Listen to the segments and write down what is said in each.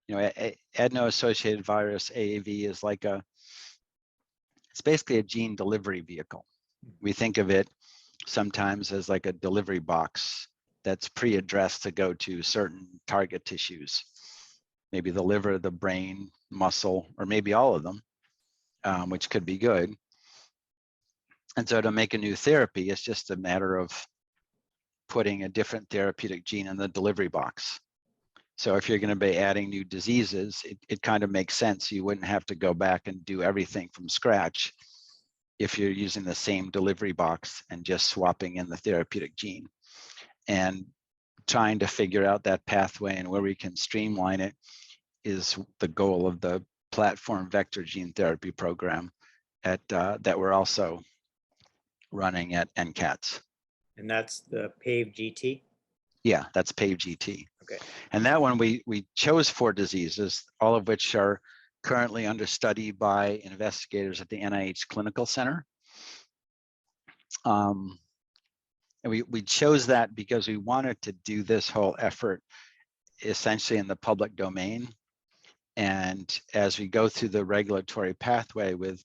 adeno-associated virus, AAV, is like it's basically a gene delivery vehicle. We think of it sometimes as like a delivery box that's pre-addressed to go to certain target tissues, maybe the liver, the brain, muscle, or maybe all of them, which could be good. And so to make a new therapy, it's just a matter of putting a different therapeutic gene in the delivery box. So if you're going to be adding new diseases, it kind of makes sense. You wouldn't have to go back and do everything from scratch if you're using the same delivery box and just swapping in the therapeutic gene. And trying to figure out that pathway and where we can streamline it is the goal of the platform vector gene therapy program that we're also running at NCATS. And that's the PaVe-GT? Yeah, that's PaVe-GT. Okay. And that one, we chose 4 diseases, all of which are currently under study by investigators at the NIH Clinical Center. And we chose that because we wanted to do this whole effort essentially in the public domain. And as we go through the regulatory pathway with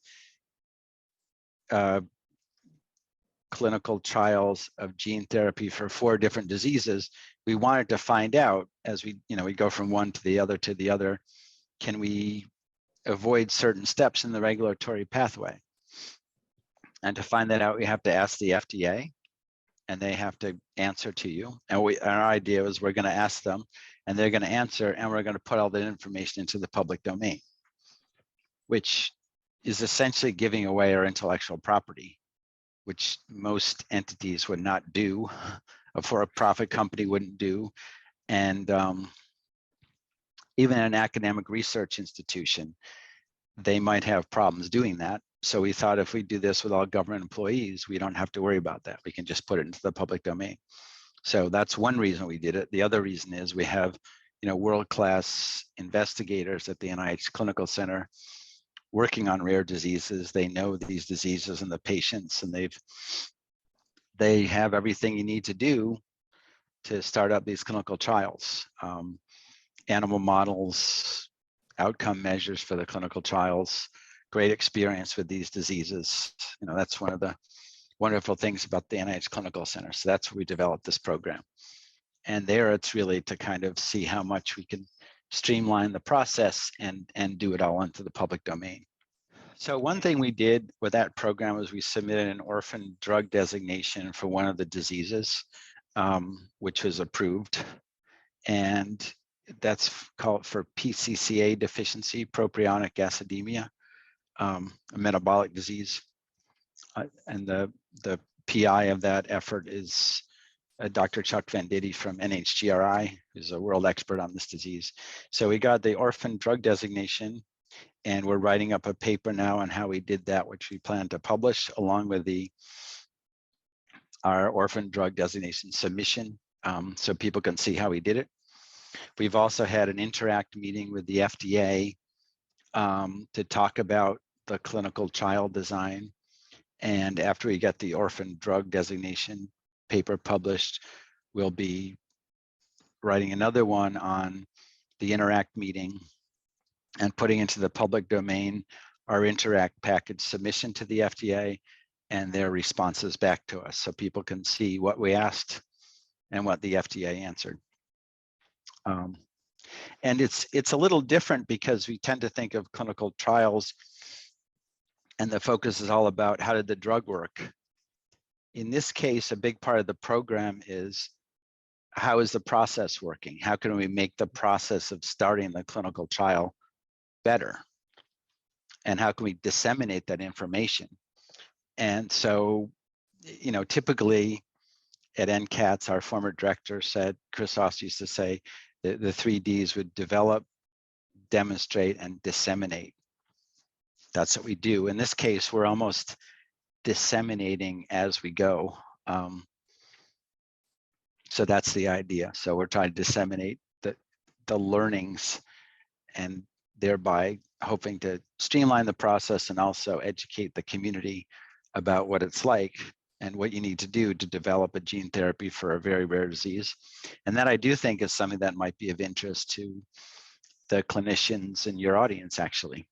clinical trials of gene therapy for 4 different diseases, we wanted to find out as we go from one to the other, can we avoid certain steps in the regulatory pathway? And to find that out, we have to ask the FDA, and they have to answer to you. And our idea was we're going to ask them, and they're going to answer, and we're going to put all that information into the public domain, which is essentially giving away our intellectual property, which most entities would not do, a for-profit company wouldn't do. And even an academic research institution, they might have problems doing that. So we thought if we do this with all government employees, we don't have to worry about that. We can just put it into the public domain. So that's one reason we did it. The other reason is we have, world-class investigators at the NIH Clinical Center working on rare diseases. They know these diseases and the patients, and they have everything you need to do to start up these clinical trials. Animal models, outcome measures for the clinical trials, great experience with these diseases. That's one of the wonderful things about the NIH Clinical Center. So that's where we developed this program. And there it's really to kind of see how much we can streamline the process and do it all into the public domain. So one thing we did with that program was we submitted an orphan drug designation for one of the diseases, which was approved. And that's called for PCCA deficiency, propionic acidemia, a metabolic disease. And the PI of that effort is Dr. Chuck Venditti from NHGRI, who's a world expert on this disease. So we got the orphan drug designation, and we're writing up a paper now on how we did that, which we plan to publish along with our orphan drug designation submission, so people can see how we did it. We've also had an interact meeting with the FDA to talk about the clinical trial design. And after we get the orphan drug designation paper published, we'll be writing another one on the interact meeting and putting into the public domain our interact package submission to the FDA and their responses back to us, so people can see what we asked and what the FDA answered. And it's a little different because we tend to think of clinical trials and the focus is all about how did the drug work. In this case, a big part of the program is how is the process working? How can we make the process of starting the clinical trial better? And how can we disseminate that information? And so, typically at NCATS, our former director said, Chris Ross used to say, the 3 Ds would develop, demonstrate, and disseminate. That's what we do. In this case, we're almost disseminating as we go. So that's the idea. So we're trying to disseminate the learnings and thereby hoping to streamline the process and also educate the community about what it's like and what you need to do to develop a gene therapy for a very rare disease. And that I do think is something that might be of interest to the clinicians in your audience, actually.